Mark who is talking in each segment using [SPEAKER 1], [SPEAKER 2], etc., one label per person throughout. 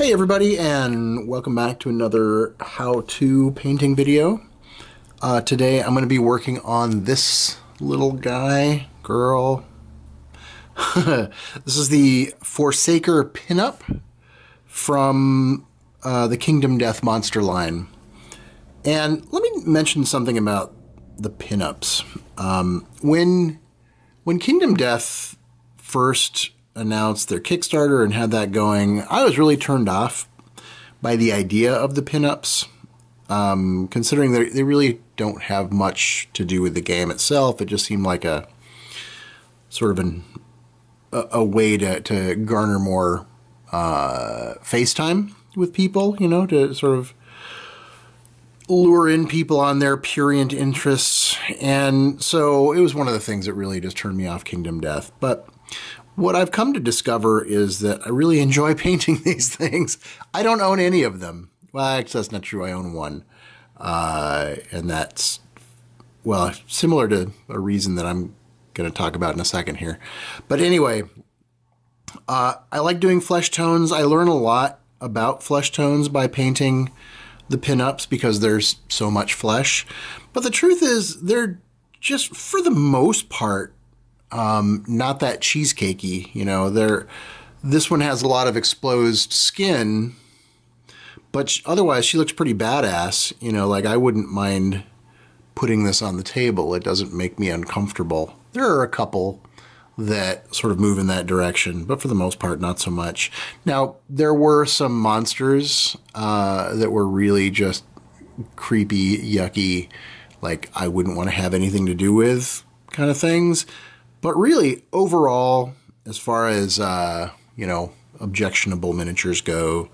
[SPEAKER 1] Hey everybody, and welcome back to another how-to painting video. Today I'm going to be working on this little guy, girl. This is the Forsaker pinup from the Kingdom Death monster line. And let me mention something about the pinups. When Kingdom Death first announced their Kickstarter and had that going, I was really turned off by the idea of the pinups, considering they really don't have much to do with the game itself. It just seemed like a sort of a way to garner more face time with people, you know, to sort of lure in people on their prurient interests. And so it was one of the things that really just turned me off Kingdom Death. But what I've come to discover is that I really enjoy painting these things. I don't own any of them. Well, actually, that's not true. I own one. And that's, well, similar to a reason that I'm going to talk about in a second here. But anyway, I like doing flesh tones. I learn a lot about flesh tones by painting the pinups because there's so much flesh. But the truth is, they're just, for the most part, not that cheesecakey, you know. This one has a lot of exposed skin, but otherwise she looks pretty badass. You know, like I wouldn't mind putting this on the table. It doesn't make me uncomfortable. There are a couple that sort of move in that direction, but for the most part, not so much. Now, there were some monsters that were really just creepy, yucky, like I wouldn't want to have anything to do with kind of things. But really, overall, as far as, you know, objectionable miniatures go,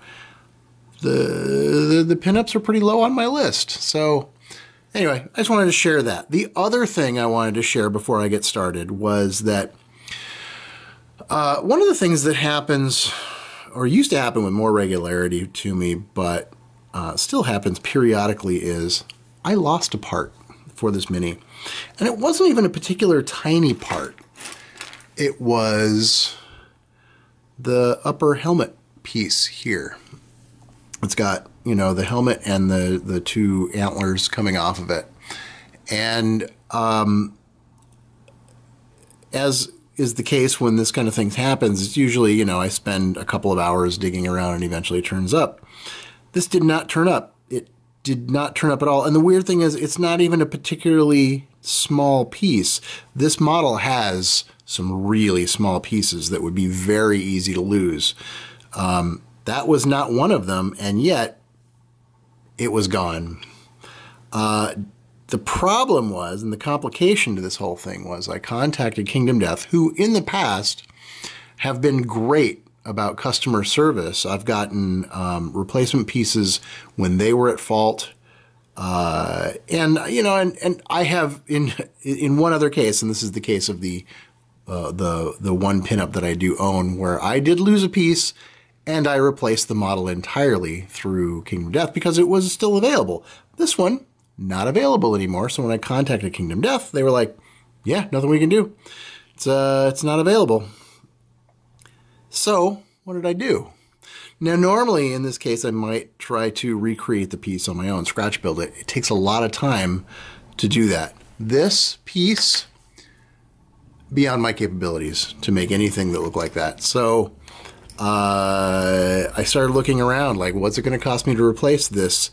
[SPEAKER 1] the pinups are pretty low on my list. So anyway, I just wanted to share that. The other thing I wanted to share before I get started was that one of the things that happens, or used to happen with more regularity to me, but still happens periodically, is I lost a part for this mini. And it wasn't even a particular tiny part. It was the upper helmet piece here. It's got, you know, the helmet and the two antlers coming off of it. And as is the case when this kind of thing happens, it's usually, you know, I spend a couple of hours digging around and eventually it turns up. This did not turn up. It did not turn up at all. And the weird thing is, it's not even a particularly small piece. This model has some really small pieces that would be very easy to lose. That was not one of them, and yet it was gone. The problem was, and the complication to this whole thing was, I contacted Kingdom Death, who in the past have been great about customer service. I've gotten replacement pieces when they were at fault. And you know, and I have in one other case, and this is the case of the one pinup that I do own, where I did lose a piece and I replaced the model entirely through Kingdom Death because it was still available. This one, not available anymore. So when I contacted Kingdom Death, they were like, yeah, nothing we can do. It's not available. So what did I do? Now, normally in this case, I might try to recreate the piece on my own, scratch build it. It takes a lot of time to do that. This piece, beyond my capabilities to make anything that looked like that. So I started looking around, like, what's it going to cost me to replace this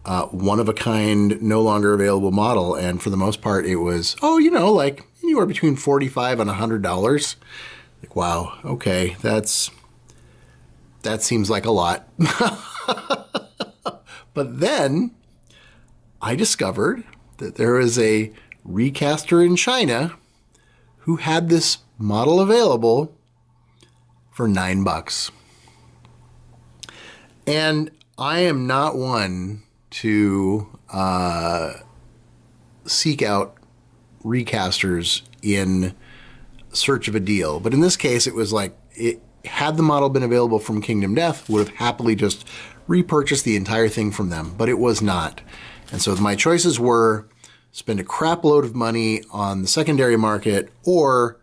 [SPEAKER 1] one-of-a-kind, no longer available model? And for the most part, it was, oh, you know, like anywhere between $45 and $100. Like, wow, okay, that seems like a lot. But then I discovered that there is a recaster in China who had this model available for $9. And I am not one to seek out recasters in search of a deal. But in this case, it was like, had the model been available from Kingdom Death, would have happily just repurchased the entire thing from them, but it was not. And so my choices were spend a crap load of money on the secondary market or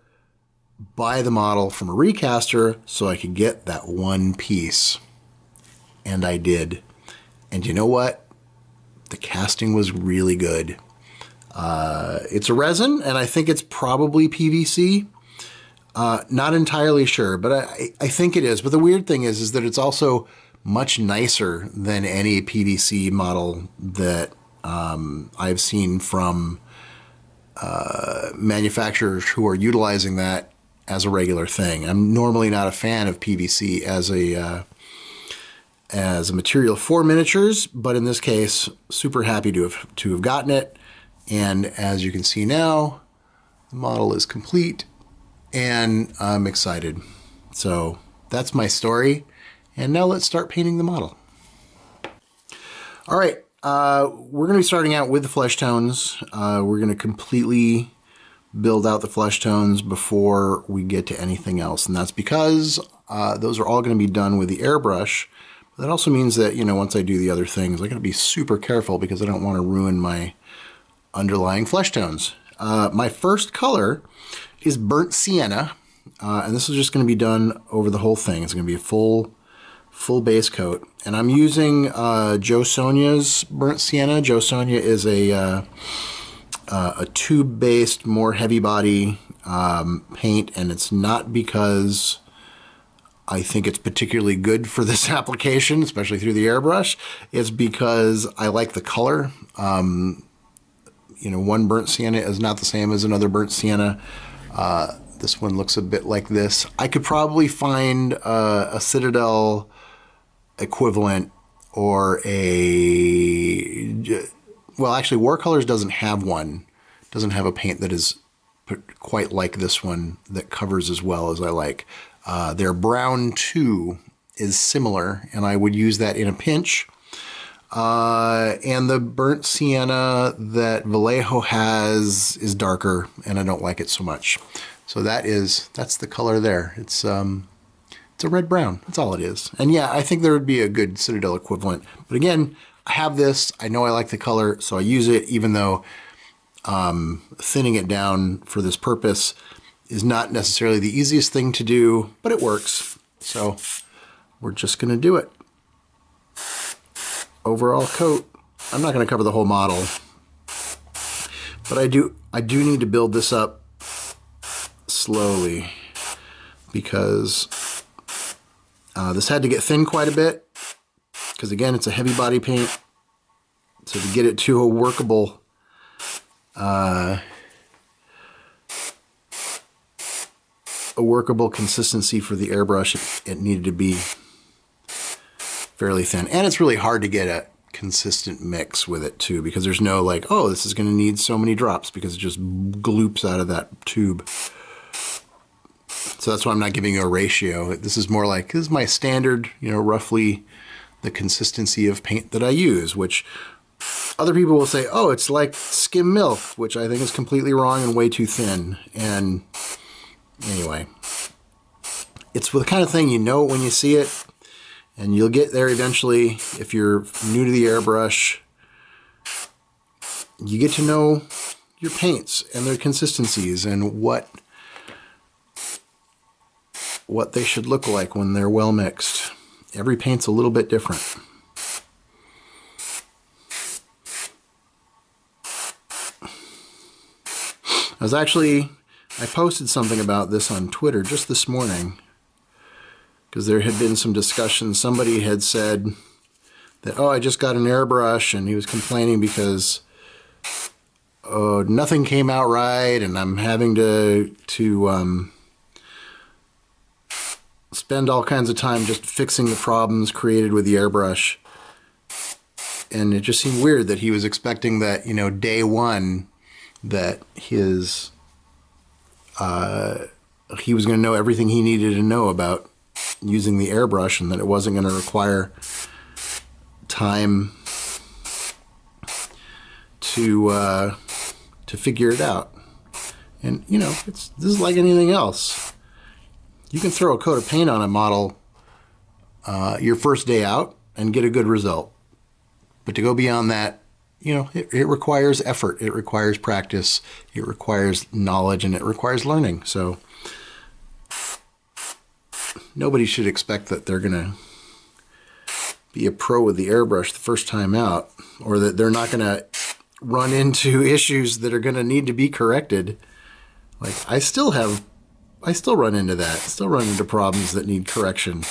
[SPEAKER 1] buy the model from a recaster so I could get that one piece. and I did. And you know what? The casting was really good. It's a resin, and I think it's probably PVC. Not entirely sure, but I think it is. But the weird thing is that it's also much nicer than any PVC model that I've seen from manufacturers who are utilizing that as a regular thing. I'm normally not a fan of PVC as a material for miniatures, but in this case, super happy to have gotten it. And as you can see now, the model is complete, and I'm excited. So that's my story. And now let's start painting the model. All right, we're going to be starting out with the flesh tones. We're going to completely build out the flesh tones before we get to anything else. And that's because those are all going to be done with the airbrush. But that also means that, once I do the other things, I got to be super careful because I don't want to ruin my underlying flesh tones. My first color is burnt sienna, and this is just going to be done over the whole thing. It's going to be a full base coat, and I'm using Joe Sonia's burnt sienna. Joe Sonia is a tube-based, more heavy body paint, and it's not because I think it's particularly good for this application, especially through the airbrush. It's because I like the color. One burnt sienna is not the same as another burnt sienna. This one looks a bit like this. I could probably find a Citadel equivalent or well, actually, War Colors doesn't have one. Doesn't have a paint that is quite like this one that covers as well as I like. Their Brown 2 is similar, and I would use that in a pinch. And the burnt sienna that Vallejo has is darker, and I don't like it so much. So that's the color there. It's a red-brown. That's all it is. And yeah, I think there would be a good Citadel equivalent. But again, I have this. I know I like the color, so I use it, even though thinning it down for this purpose is not necessarily the easiest thing to do, but it works. So we're just going to do it. Overall coat. I'm not going to cover the whole model, but I do need to build this up slowly because this had to get thin quite a bit because, again, it's a heavy body paint. So to get it to a workable consistency for the airbrush, it needed to be fairly thin. And it's really hard to get a consistent mix with it too, because there's no like, oh, this is going to need so many drops, because it just gloops out of that tube. So that's why I'm not giving you a ratio. This is more like, this is my standard, roughly the consistency of paint that I use, which other people will say, oh, it's like skim milk, which I think is completely wrong and way too thin. And anyway, it's the kind of thing when you see it, and you'll get there eventually. If you're new to the airbrush, you get to know your paints and their consistencies and what they should look like when they're well mixed. Every paint's a little bit different. I posted something about this on Twitter just this morning, because there had been some discussion. Somebody had said that, oh, I just got an airbrush, and he was complaining because nothing came out right, and I'm having to spend all kinds of time just fixing the problems created with the airbrush. And it just seemed weird that he was expecting that, day one, that he was going to know everything he needed to know about using the airbrush, and that it wasn't going to require time to figure it out. And this is like anything else. You can throw a coat of paint on a model your first day out and get a good result. But to go beyond that, it requires effort, it requires practice, it requires knowledge, and it requires learning. So nobody should expect that they're going to be a pro with the airbrush the first time out, or that they're not going to run into issues that are going to need to be corrected. Like, I still run into that. Still run into problems that need correction.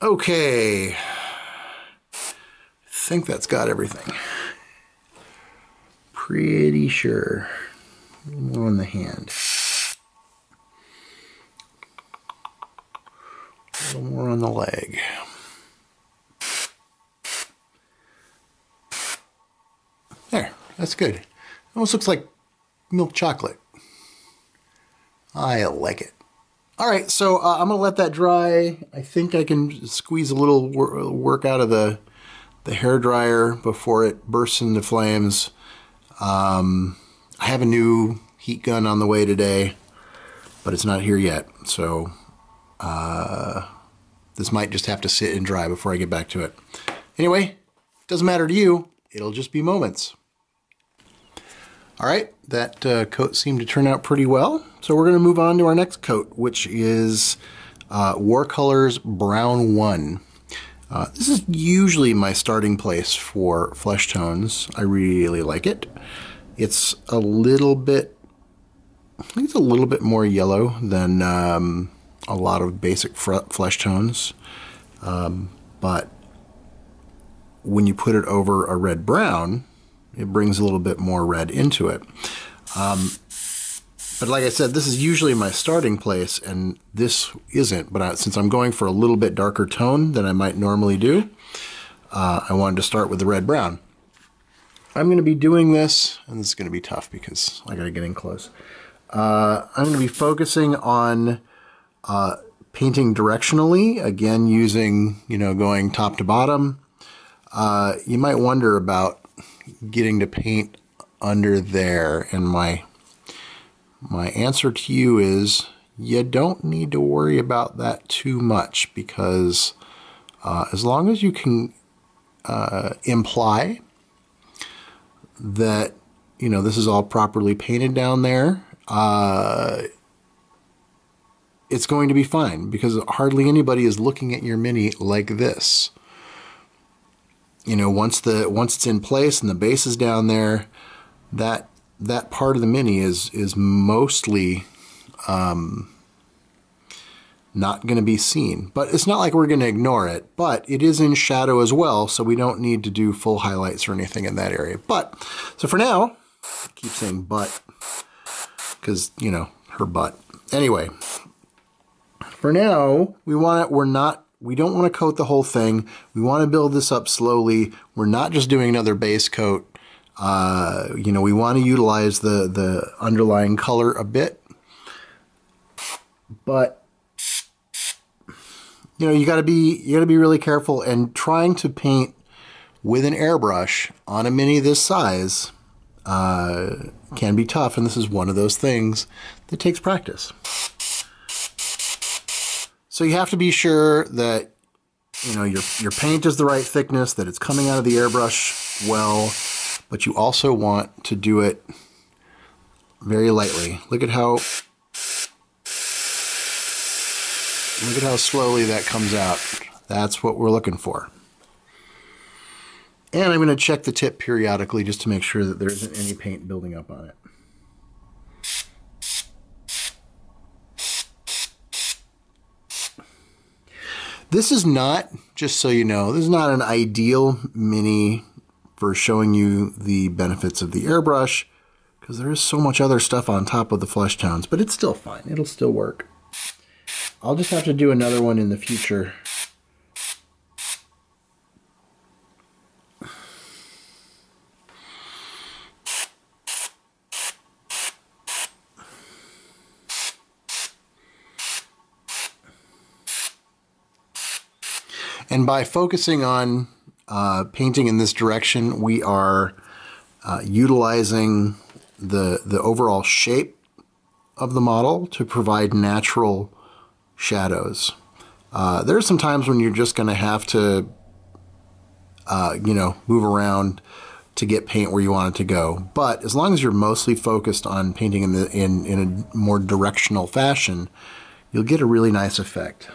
[SPEAKER 1] Okay. I think that's got everything. Pretty sure. A little more on the hand. A little more on the leg. There, that's good. Almost looks like milk chocolate. I like it. All right, so I'm gonna let that dry. I think I can squeeze a little work out of the hair dryer before it bursts into flames. I have a new heat gun on the way today, but it's not here yet. So this might just have to sit and dry before I get back to it. Anyway, doesn't matter to you. It'll just be moments. All right, that coat seemed to turn out pretty well. So we're going to move on to our next coat, which is Warcolor's Brown 1. This is usually my starting place for flesh tones. I really like it. It's a little bit, I think it's a little bit more yellow than a lot of basic flesh tones. But when you put it over a red-brown, it brings a little bit more red into it. But like I said, this is usually my starting place, and this isn't. But since I'm going for a little bit darker tone than I might normally do, I wanted to start with the red-brown. I'm going to be doing this, and this is going to be tough because I got to get in close. I'm going to be focusing on painting directionally, again using, going top to bottom. You might wonder about getting to paint under there, and my answer to you is you don't need to worry about that too much, because as long as you can imply that this is all properly painted down there, it's going to be fine, because hardly anybody is looking at your mini like this. Once it's in place and the base is down there, that part of the mini is mostly not going to be seen. But it's not like we're going to ignore it, but it is in shadow as well, so we don't need to do full highlights or anything in that area. But, so for now, I keep saying but, because, her butt. Anyway, for now, we don't want to coat the whole thing. We want to build this up slowly. We're not just doing another base coat. We want to utilize the underlying color a bit. But you got to be really careful, and trying to paint with an airbrush on a mini this size can be tough, and this is one of those things that takes practice. So you have to be sure that your paint is the right thickness, that it's coming out of the airbrush well, but you also want to do it very lightly. Look at how slowly that comes out. That's what we're looking for. And I'm going to check the tip periodically just to make sure that there isn't any paint building up on it. This is not, just so you know, this is not an ideal mini for showing you the benefits of the airbrush, because there is so much other stuff on top of the flesh tones, but it's still fine. It'll still work. I'll just have to do another one in the future. And by focusing on painting in this direction, we are utilizing the overall shape of the model to provide natural shadows. There are some times when you're just going to have to, move around to get paint where you want it to go. But as long as you're mostly focused on painting in a more directional fashion, you'll get a really nice effect.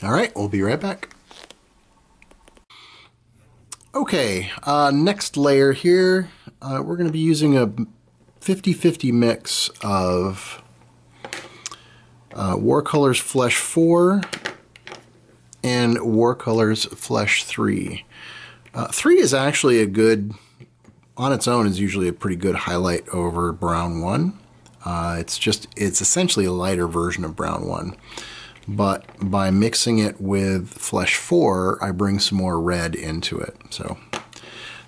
[SPEAKER 1] All right, we'll be right back. Okay, next layer here, we're going to be using a 50-50 mix of Watercolors Flesh 4 and Watercolors Flesh 3. 3 is actually a good, on its own, is usually a pretty good highlight over Brown 1. It's essentially a lighter version of Brown 1. But by mixing it with Flesh 4, I bring some more red into it. So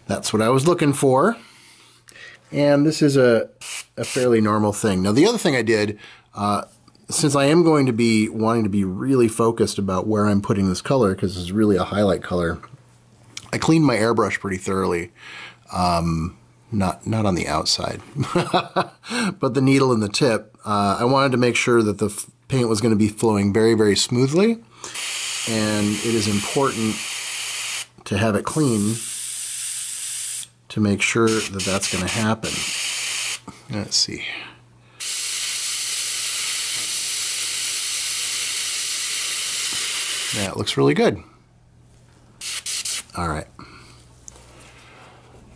[SPEAKER 1] that's what I was looking for. And this is a fairly normal thing. Now, the other thing I did, since I am going to be wanting to be really focused about where I'm putting this color, because it's really a highlight color, I cleaned my airbrush pretty thoroughly. Not on the outside, but the needle and the tip. I wanted to make sure that the paint was going to be flowing very, very smoothly, and it is important to have it clean to make sure that that's going to happen. Let's see. Yeah, it looks really good. All right.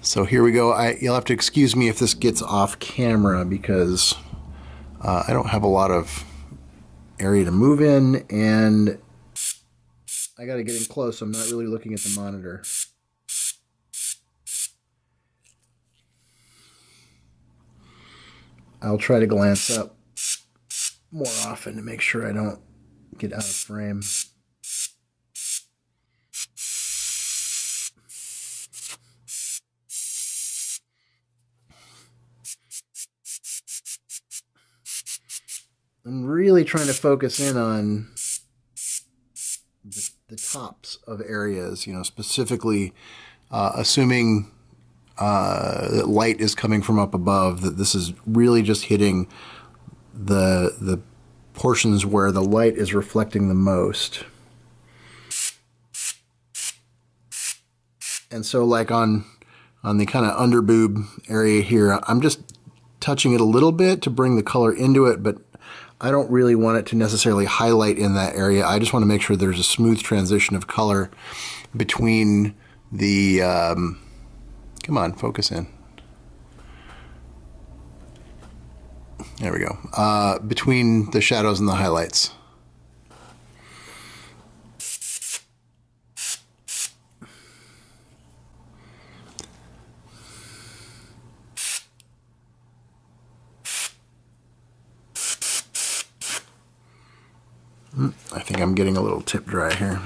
[SPEAKER 1] So here we go. You'll have to excuse me if this gets off camera because I don't have a lot of area to move in, and I got to get in close, so I'm not really looking at the monitor. I'll try to glance up more often to make sure I don't get out of frame. I'm really trying to focus in on the tops of areas, you know, specifically assuming that light is coming from up above, that this is really just hitting the portions where the light is reflecting the most. And so like on the kind of under boob area here, I'm just touching it a little bit to bring the color into it, but I don't really want it to necessarily highlight in that area. I just want to make sure there's a smooth transition of color between the, come on, focus in. There we go. Between the shadows and the highlights. I think I'm getting a little tip dry here.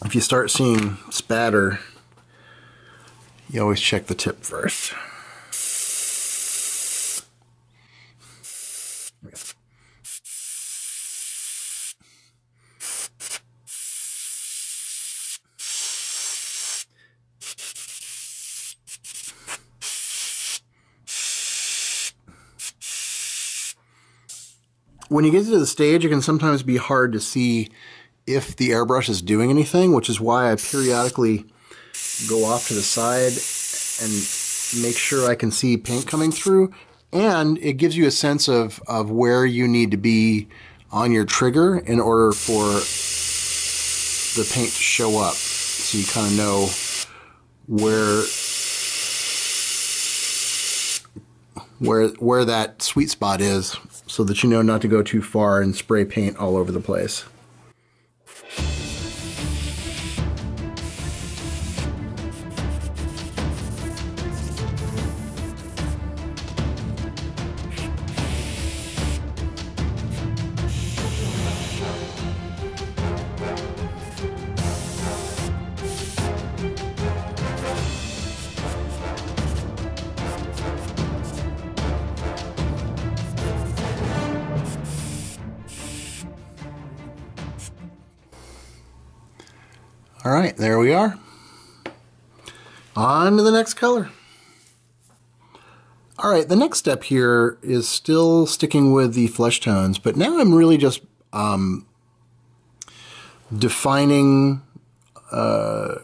[SPEAKER 1] If you start seeing spatter, you always check the tip first. When you get to the stage, it can sometimes be hard to see if the airbrush is doing anything, which is why I periodically go off to the side and make sure I can see paint coming through. And it gives you a sense of where you need to be on your trigger in order for the paint to show up. So you kind of know where that sweet spot is, so that you know not to go too far and spray paint all over the place. All right, there we are. On to the next color. All right, the next step here is still sticking with the flesh tones, but now I'm really just defining the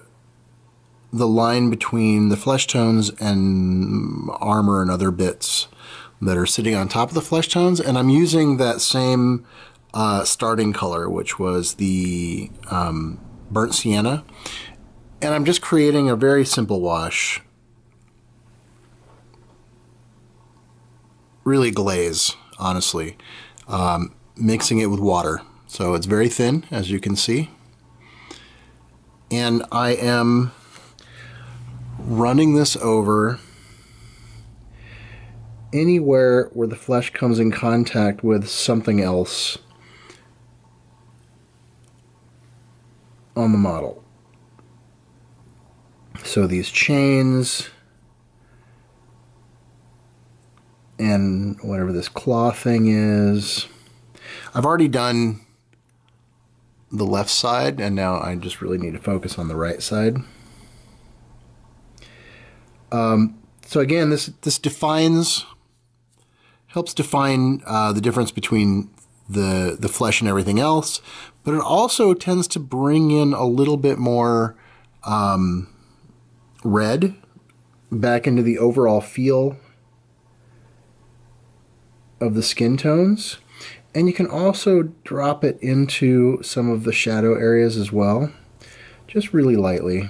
[SPEAKER 1] line between the flesh tones and armor and other bits that are sitting on top of the flesh tones, and I'm using that same starting color, which was the burnt sienna, and I'm just creating a very simple wash. Really glaze, honestly, mixing it with water. So it's very thin, as you can see. And I am running this over anywhere where the flesh comes in contact with something else on the model. So these chains, and whatever this claw thing is. I've already done the left side, and now I just really need to focus on the right side. So again, this helps define the difference between the flesh and everything else, but it also tends to bring in a little bit more red back into the overall feel of the skin tones, and you can also drop it into some of the shadow areas as well, just really lightly.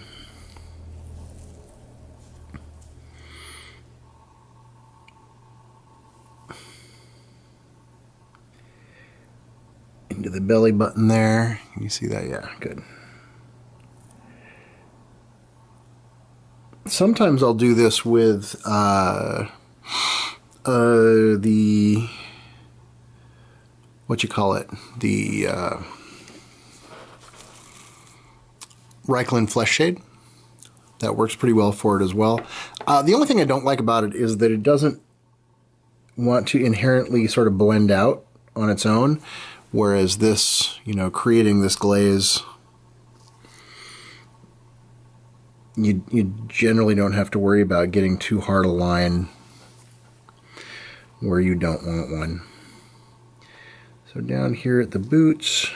[SPEAKER 1] Into the belly button there. Can you see that? Yeah, good. Sometimes I'll do this with the, what you call it, the Reichland Flesh Shade. That works pretty well for it as well. The only thing I don't like about it is that it doesn't want to inherently sort of blend out on its own, whereas this, you know, creating this glaze, you generally don't have to worry about getting too hard a line where you don't want one. So down here at the boots,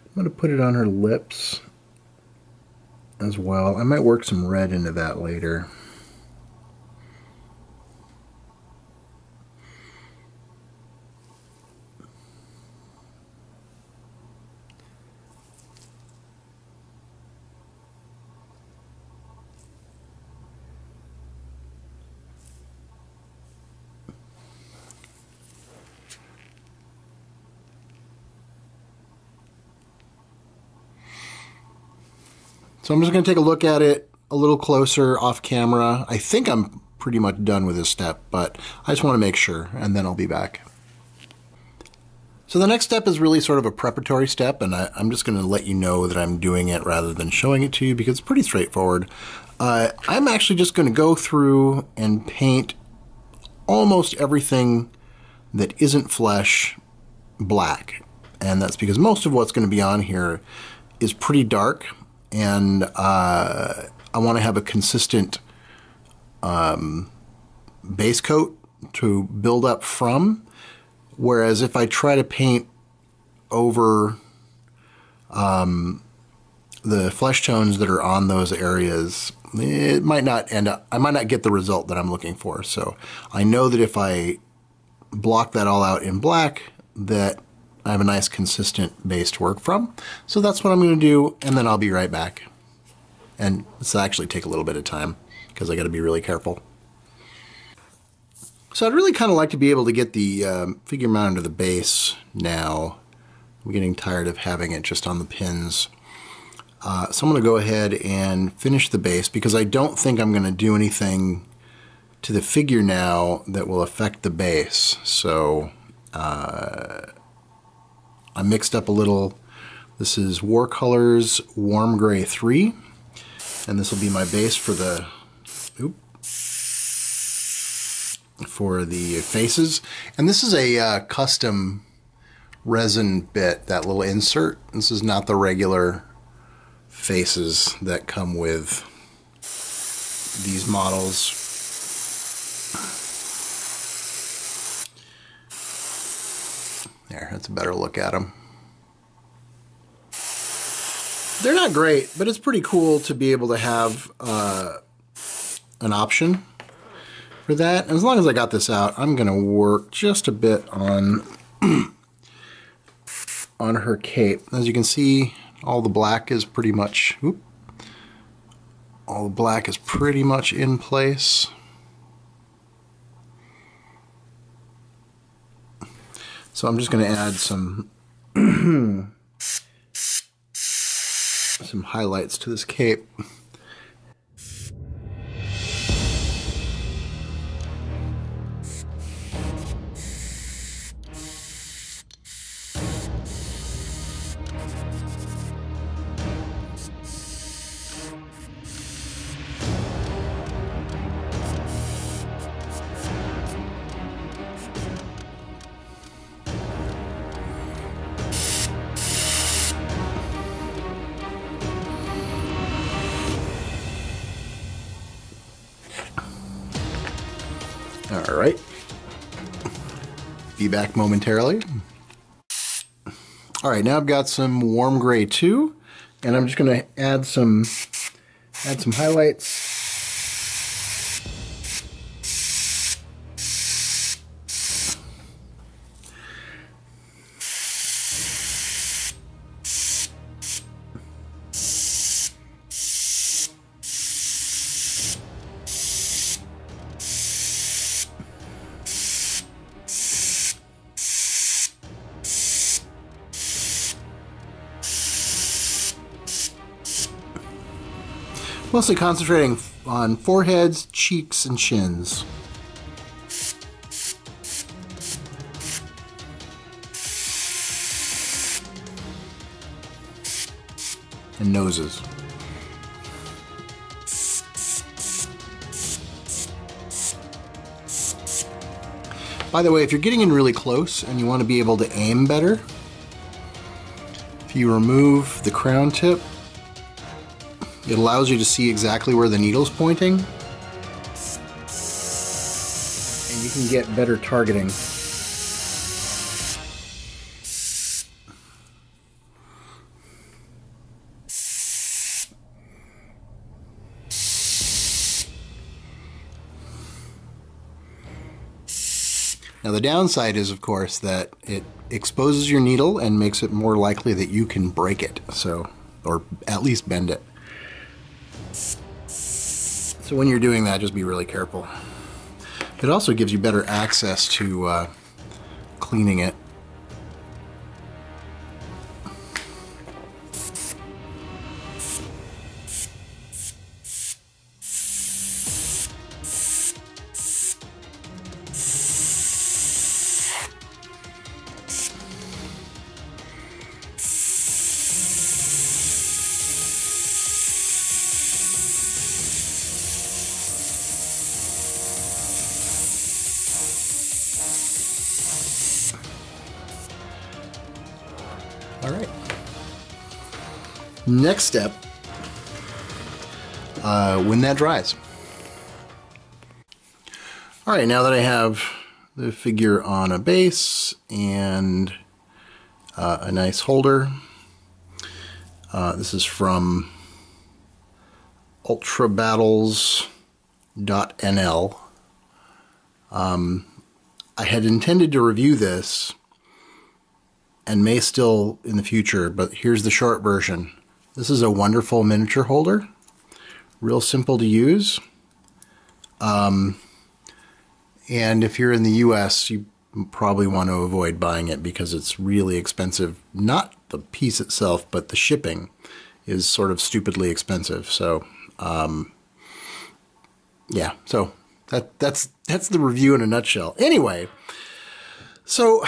[SPEAKER 1] I'm going to put it on her lips as well. I might work some red into that later. So I'm just going to take a look at it a little closer off camera. I think I'm pretty much done with this step, but I just want to make sure, and then I'll be back. So the next step is really sort of a preparatory step, and I'm just going to let you know that I'm doing it rather than showing it to you because it's pretty straightforward. I'm actually just going to go through and paint almost everything that isn't flesh black, and that's because most of what's going to be on here is pretty dark, and I want to have a consistent base coat to build up from, whereas if I try to paint over the flesh tones that are on those areas, it might not end up, I might not get the result that I'm looking for. So I know that if I block that all out in black, that I have a nice consistent base to work from. So that's what I'm going to do, and then I'll be right back. And this will actually take a little bit of time because I got to be really careful. So I'd really kind of like to be able to get the figure mount into the base now. I'm getting tired of having it just on the pins. So I'm going to go ahead and finish the base because I don't think I'm going to do anything to the figure now that will affect the base. So I'm I mixed up a little. This is War Colors Warm Gray 3, and this will be my base for the faces. And this is a custom resin bit, that little insert. This is not the regular faces that come with these models. There, that's a better look at them. They're not great, but it's pretty cool to be able to have an option for that. And as long as I got this out, I'm going to work just a bit on on her cape. As you can see, all the black is pretty much all the black is pretty much in place. So I'm just going to add some some highlights to this cape. All right, be back momentarily. All right, now I've got some Warm Gray 2, and I'm just going to add some highlights. Mostly concentrating on foreheads, cheeks, and chins. And noses. By the way, if you're getting in really close and you want to be able to aim better, if you remove the crown tip, it allows you to see exactly where the needle's pointing, and you can get better targeting. Now the downside is, of course, that it exposes your needle and makes it more likely that you can break it, or at least bend it. So when you're doing that, just be really careful. It also gives you better access to cleaning it. All right. Next step, when that dries. All right, now that I have the figure on a base and a nice holder, this is from ultrabattles.nl. I had intended to review this and may still in the future, but here's the short version. This is a wonderful miniature holder, real simple to use. And if you're in the US, you probably want to avoid buying it because it's really expensive. Not the piece itself, but the shipping is sort of stupidly expensive. So, yeah, so that's the review in a nutshell. Anyway, so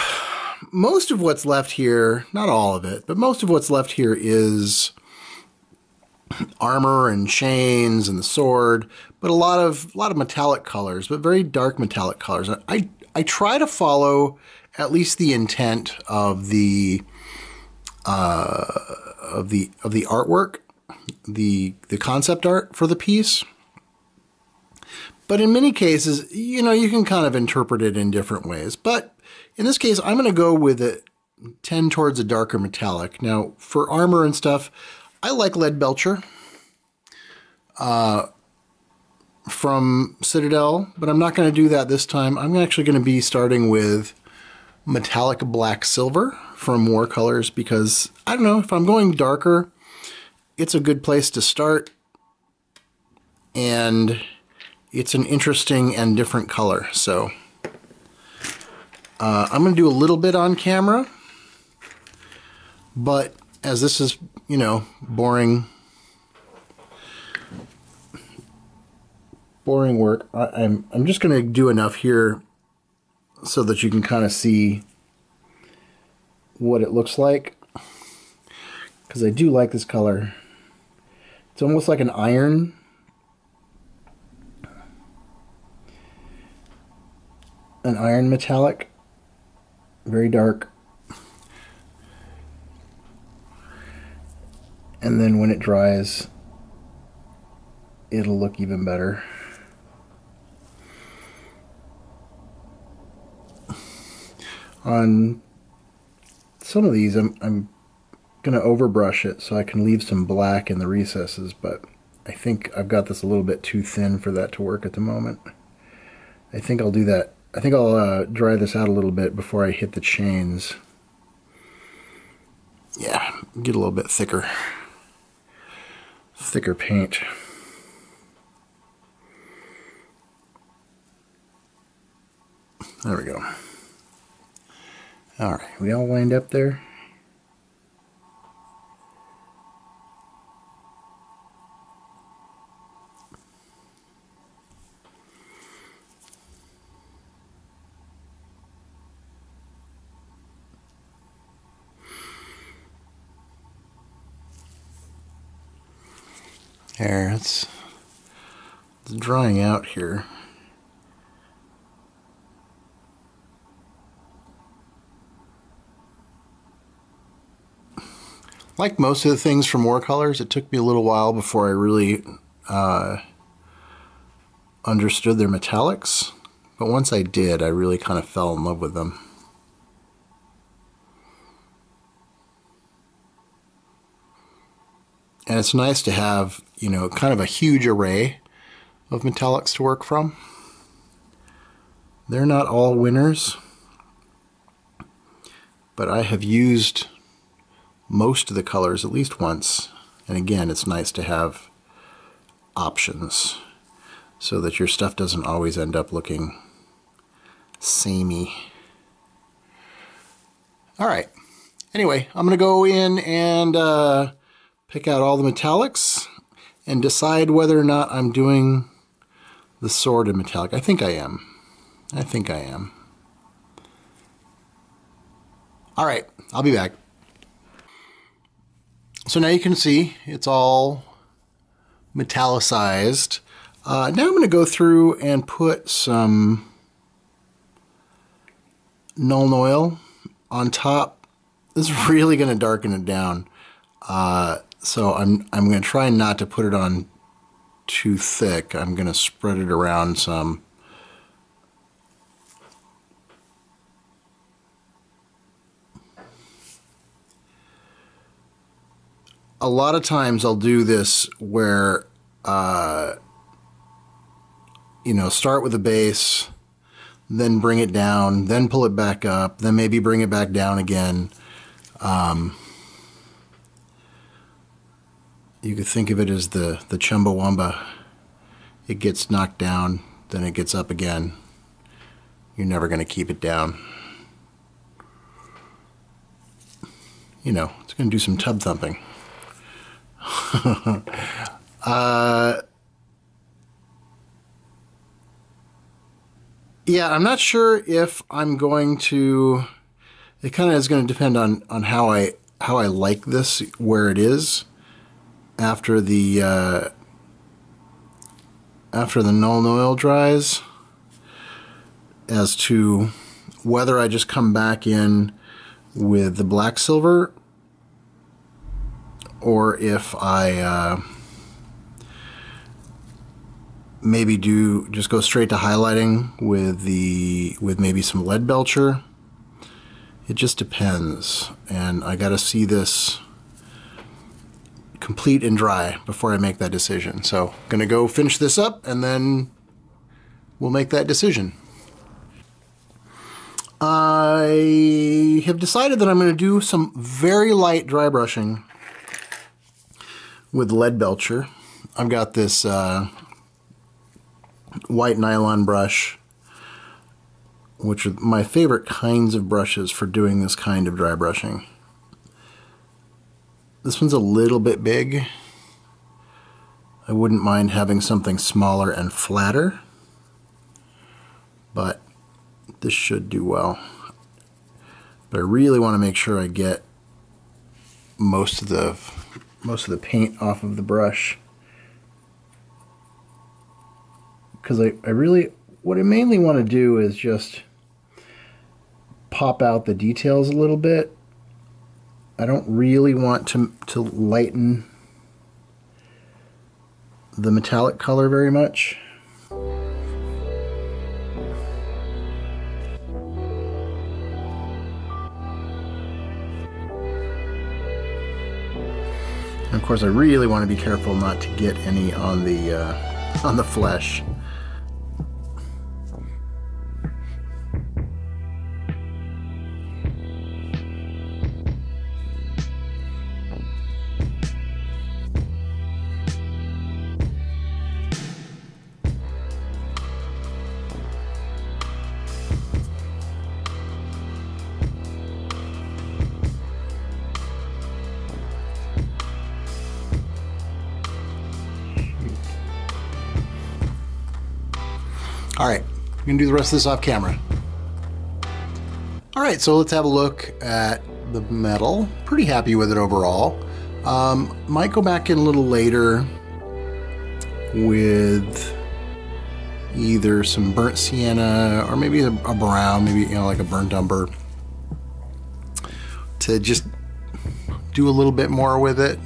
[SPEAKER 1] most of what's left here, not all of it, but most of what's left here is armor and chains and the sword, but a lot of metallic colors, but very dark metallic colors. I try to follow at least the intent of the artwork, the concept art for the piece. But in many cases, you know, you can kind of interpret it in different ways. But in this case, I'm going to go with it, tend towards a darker metallic. Now, for armor and stuff, I like Lead Belcher from Citadel, but I'm not going to do that this time. I'm actually going to be starting with metallic black silver from War Colors because, I don't know, if I'm going darker, it's a good place to start. And it's an interesting and different color. So I'm going to do a little bit on camera, but as this is, you know, boring work, I'm just going to do enough here so that you can kind of see what it looks like, because I do like this color. It's almost like an iron. An iron metallic, very dark. And then when it dries, it'll look even better. On some of these, I'm going to overbrush it so I can leave some black in the recesses, but I think I've got this a little bit too thin for that to work at the moment. I think I'll do that. I think I'll dry this out a little bit before I hit the chains. Yeah, get a little bit thicker paint. There we go. All right, we all lined up there? There, it's drying out here. Like most of the things from War Colors, it took me a little while before I really understood their metallics, but once I did, I really kind of fell in love with them. And it's nice to have, you know, kind of a huge array of metallics to work from. They're not all winners, but I have used most of the colors at least once. And again, it's nice to have options so that your stuff doesn't always end up looking samey. All right. Anyway, I'm going to go in and pick out all the metallics and decide whether or not I'm doing the sword in metallic. I think I am. All right, I'll be back. So now you can see it's all metallicized. Now I'm going to go through and put some Nuln Oil on top. This is really going to darken it down. So I'm going to try not to put it on too thick. I'm going to spread it around some. A lot of times I'll do this where, you know, start with a base, then bring it down, then pull it back up, then maybe bring it back down again. You could think of it as the Chumbawamba. It gets knocked down, then it gets up again. You're never going to keep it down. You know, it's going to do some tub thumping. Yeah, I'm not sure if I'm going to... it kind of is going to depend on how I like this where it is after the Nuln Oil dries, as to whether I just come back in with the black silver, or if I maybe just go straight to highlighting with maybe some lead belcher. It just depends, and I gotta see this complete and dry before I make that decision. So I'm gonna go finish this up and then we'll make that decision. I have decided that I'm going to do some very light dry brushing with lead belcher. I've got this white nylon brush, which are my favorite kinds of brushes for doing this kind of dry brushing. This one's a little bit big. I wouldn't mind having something smaller and flatter, but this should do well. But I really want to make sure I get most of the paint off of the brush, because I really, what I mainly want to do is just pop out the details a little bit. I don't really want to lighten the metallic color very much. And of course, I really want to be careful not to get any on the flesh. Alright, I'm going to do the rest of this off camera. Alright, so let's have a look at the metal. Pretty happy with it overall. Might go back in a little later with either some burnt sienna or maybe a brown, maybe like a burnt umber, to just do a little bit more with it.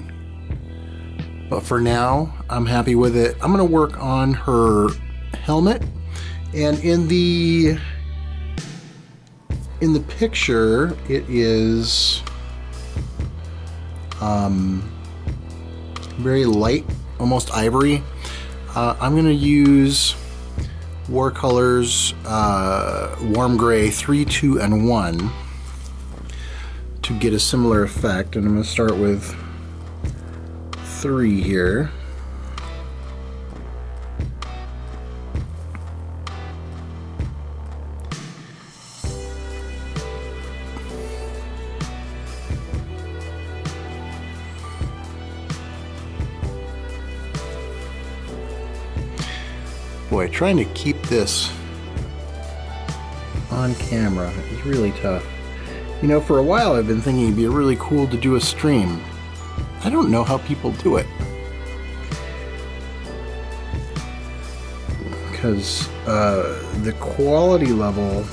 [SPEAKER 1] But for now, I'm happy with it. I'm going to work on her helmet. And in the picture, it is very light, almost ivory. I'm going to use Watercolors Warm Gray 3, 2, and 1 to get a similar effect. And I'm going to start with 3 here. Boy, trying to keep this on camera is really tough. You know, for a while I've been thinking it'd be really cool to do a stream. I don't know how people do it. Because the quality level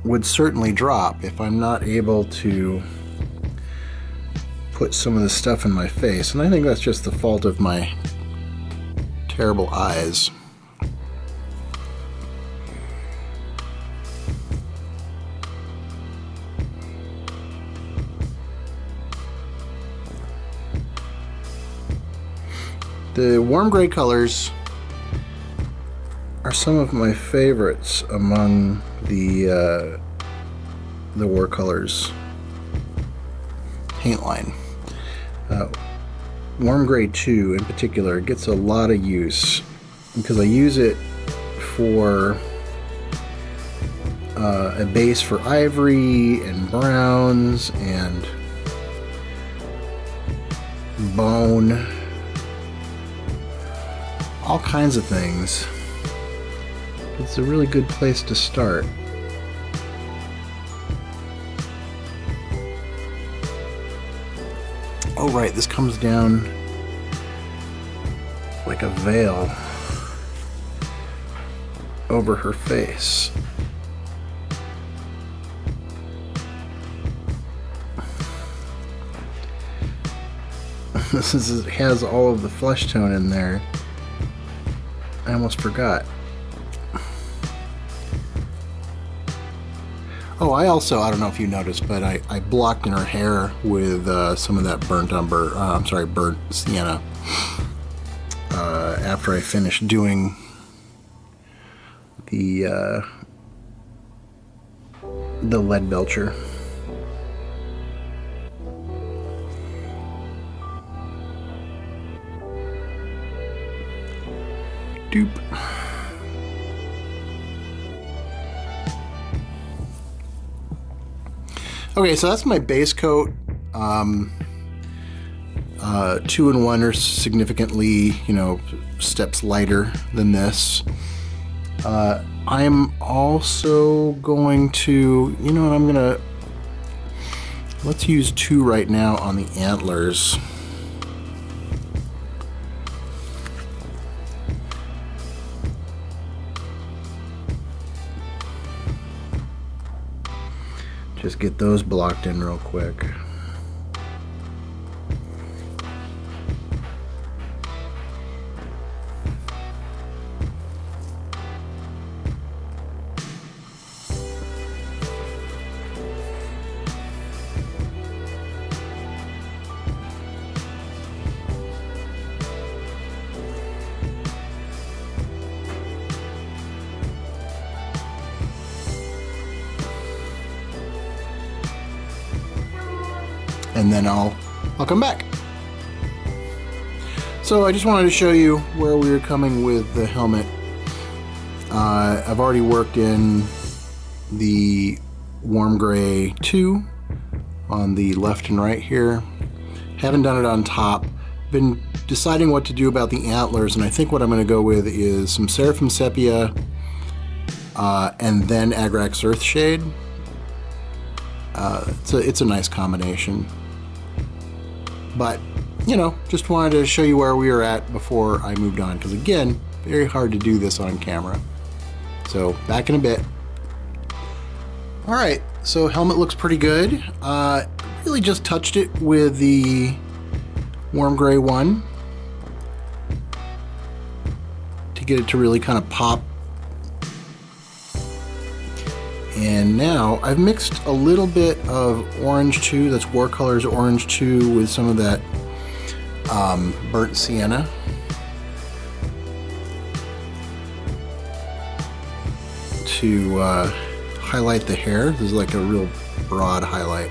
[SPEAKER 1] would certainly drop if I'm not able to put some of this stuff in my face, and I think that's just the fault of my terrible eyes. The warm gray colors are some of my favorites among the Watercolors paint line. Warm Gray 2 in particular gets a lot of use because I use it for a base for ivory and browns and bone, all kinds of things. It's a really good place to start. Oh right, this comes down like a veil over her face. It has all of the flesh tone in there. I almost forgot. Oh, I don't know if you noticed, but I blocked in her hair with some of that burnt sienna after I finished doing the lead belcher. Doop. Okay, so that's my base coat. 2 and 1 are significantly, steps lighter than this. I'm also going to, let's use 2 right now on the antlers. Just get those blocked in real quick. And then I'll come back. So I just wanted to show you where we were coming with the helmet. I've already worked in the warm gray 2 on the left and right here. Haven't done it on top. Been deciding what to do about the antlers, and I think what I'm going to go with is some Seraphim Sepia and then Agrax Earthshade. It's a nice combination. But, just wanted to show you where we were at before I moved on, because again, very hard to do this on camera. So, back in a bit. Alright, so helmet looks pretty good. Really just touched it with the warm gray 1 to get it to really kind of pop. And now I've mixed a little bit of orange 2, that's Warcolor's orange 2, with some of that burnt sienna. To highlight the hair. This is like a real broad highlight.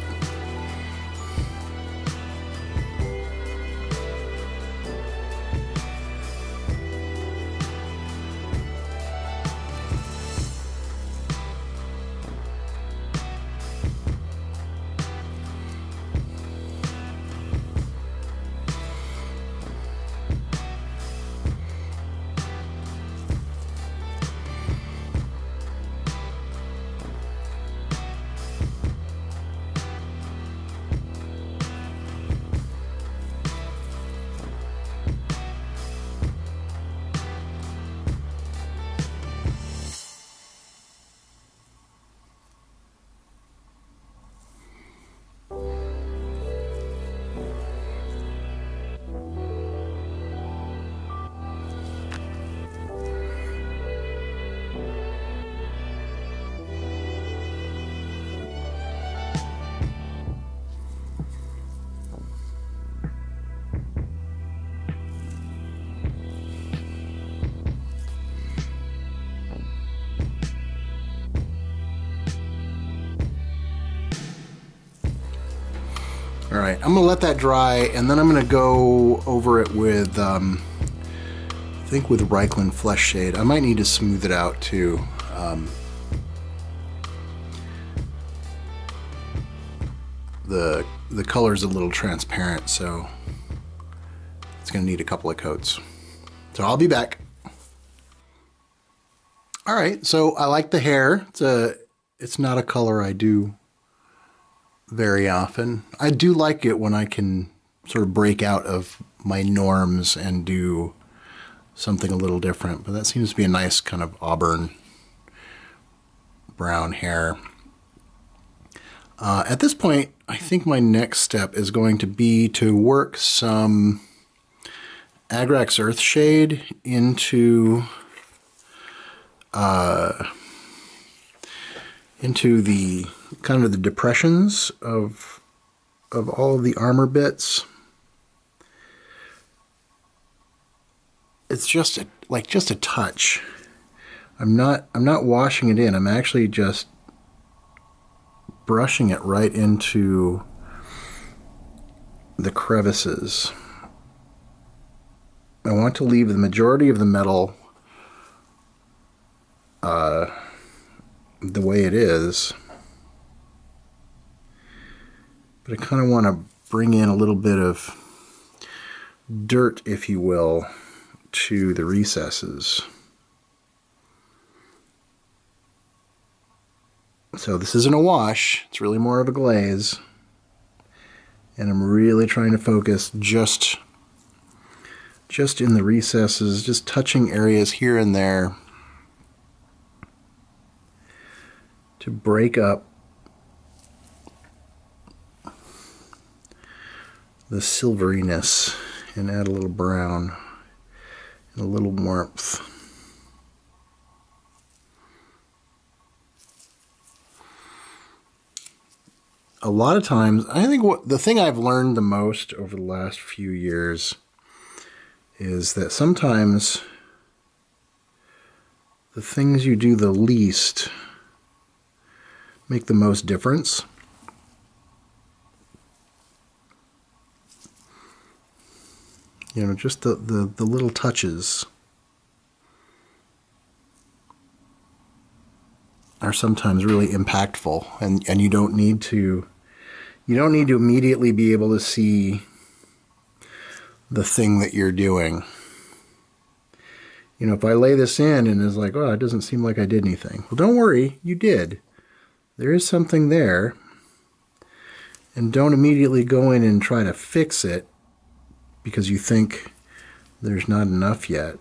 [SPEAKER 1] Alright, I'm going to let that dry, and then I'm going to go over it with, I think with Reikland Flesh Shade. I might need to smooth it out too. The color's a little transparent, so it's going to need a couple of coats. So I'll be back. All right, so I like the hair. It's not a color I do very often. I do like it when I can sort of break out of my norms and do something a little different, but that seems to be a nice kind of auburn brown hair. At this point, I think my next step is going to be to work some Agrax Earthshade into the kind of the depressions of all of the armor bits. It's just a touch. I'm not washing it in. I'm actually just brushing it right into the crevices. I want to leave the majority of the metal the way it is, but I kind of want to bring in a little bit of dirt, if you will, to the recesses. So this isn't a wash, it's really more of a glaze, and I'm really trying to focus just in the recesses, just touching areas here and there to break up the silveriness and add a little brown and a little warmth. A lot of times, I think the thing I've learned the most over the last few years is that sometimes the things you do the least make the most difference. You know, just the little touches are sometimes really impactful, and you don't need to immediately be able to see the thing that you're doing. You know, if I lay this in and it's like, oh, it doesn't seem like I did anything. Well, don't worry, you did. There is something there, and don't immediately go in and try to fix it because you think there's not enough yet.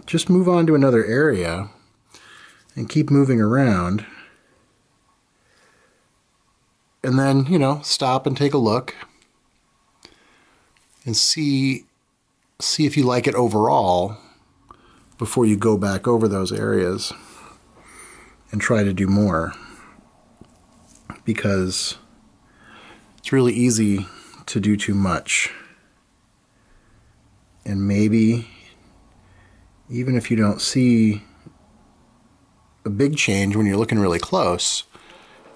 [SPEAKER 1] Just move on to another area and keep moving around, and then, you know, stop and take a look and see if you like it overall before you go back over those areas and try to do more. Because it's really easy to do too much. And maybe, even if you don't see a big change when you're looking really close,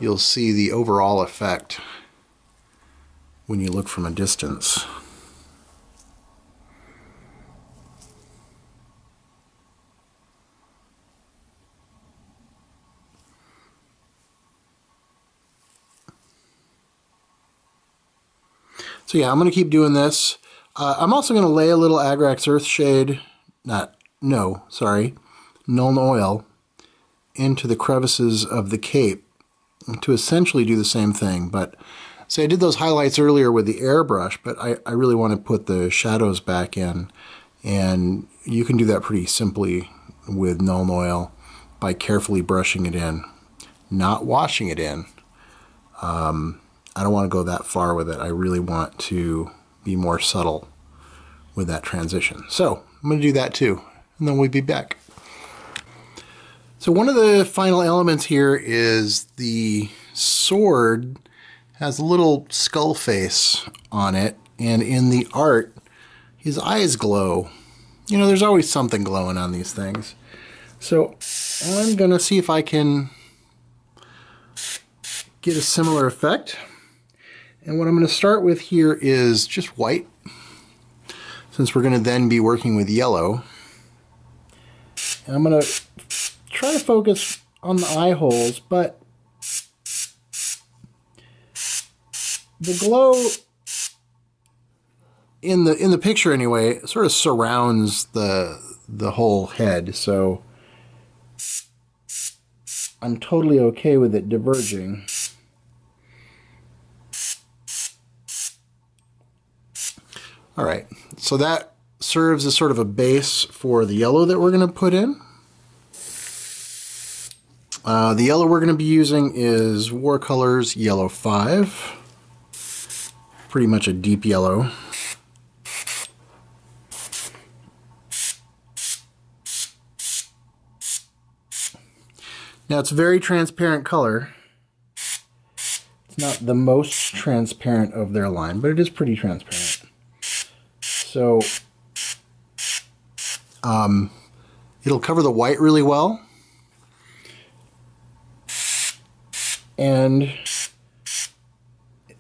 [SPEAKER 1] you'll see the overall effect when you look from a distance. So yeah, I'm going to keep doing this. I'm also going to lay a little Agrax Earthshade, Nuln Oil, into the crevices of the cape to essentially do the same thing. But see, I did those highlights earlier with the airbrush, but I really want to put the shadows back in. And you can do that pretty simply with Nuln Oil by carefully brushing it in, not washing it in. I don't want to go that far with it. I really want to be more subtle with that transition. So I'm going to do that too, and then we'll be back. So one of the final elements here is the sword has a little skull face on it, and in the art, his eyes glow. You know, there's always something glowing on these things. So I'm going to see if I can get a similar effect. And what I'm going to start with here is just white, since we're going to then be working with yellow. And I'm going to try to focus on the eye holes, but the glow in the picture anyway sort of surrounds the whole head. So I'm totally okay with it diverging. All right, so that serves as sort of a base for the yellow that we're going to put in. The yellow we're going to be using is Watercolors Yellow 5. Pretty much a deep yellow. Now it's a very transparent color. It's not the most transparent of their line, but it is pretty transparent. So it'll cover the white really well. And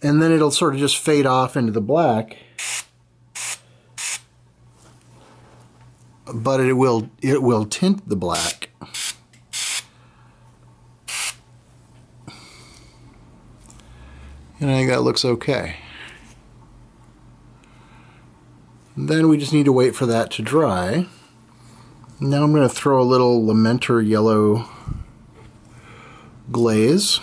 [SPEAKER 1] then it'll sort of just fade off into the black. But it will tint the black. And I think that looks okay. Then we just need to wait for that to dry. Now I'm going to throw a little Lamenter yellow glaze.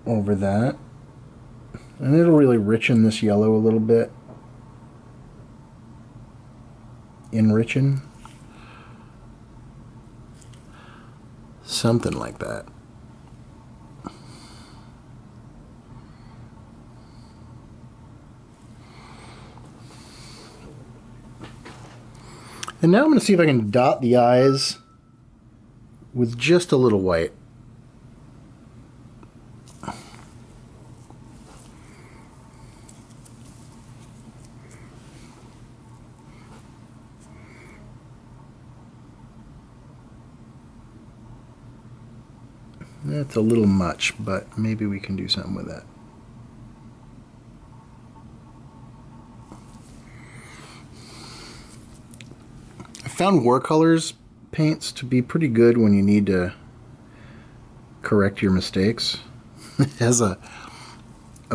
[SPEAKER 1] Over that. And it'll really richen this yellow a little bit. Enrichen. Something like that. And now I'm going to see if I can dot the eyes with just a little white. That's a little much, but maybe we can do something with that. I found watercolors paints to be pretty good when you need to correct your mistakes. It has a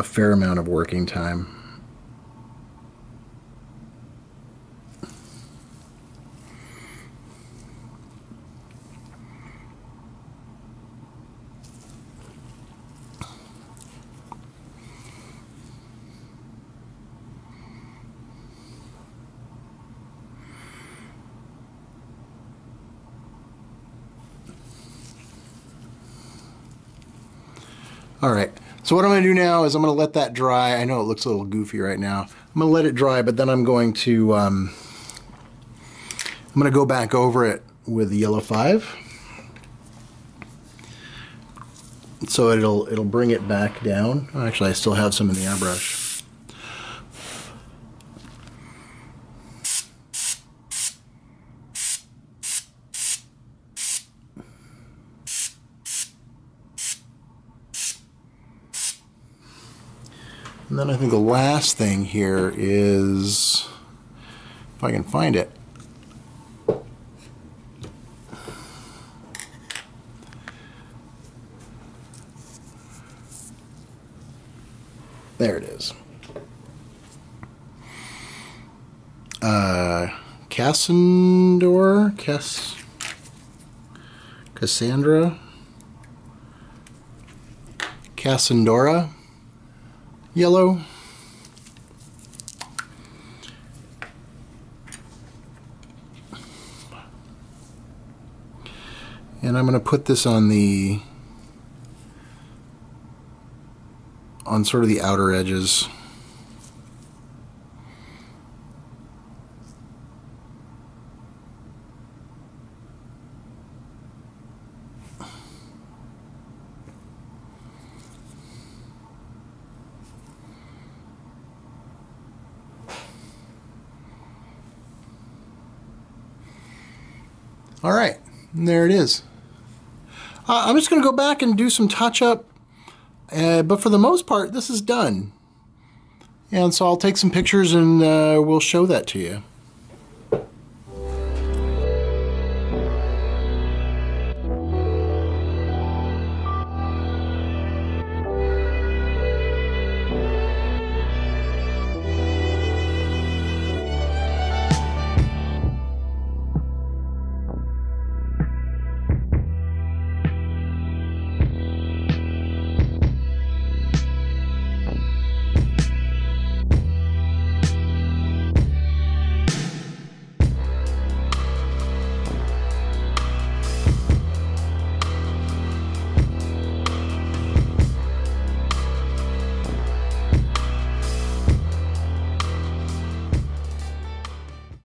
[SPEAKER 1] fair amount of working time. Alright, so what I'm going to do now is I'm going to let that dry. I know it looks a little goofy right now. I'm going to let it dry, but then I'm going to go back over it with the yellow 5. So it'll bring it back down. Actually, I still have some in the airbrush. And then I think the last thing here is, if I can find it, there it is. Cassandra yellow. And I'm going to put this on sort of the outer edges. All right, and there it is. I'm just going to go back and do some touch-up, but for the most part, this is done. And so I'll take some pictures and we'll show that to you.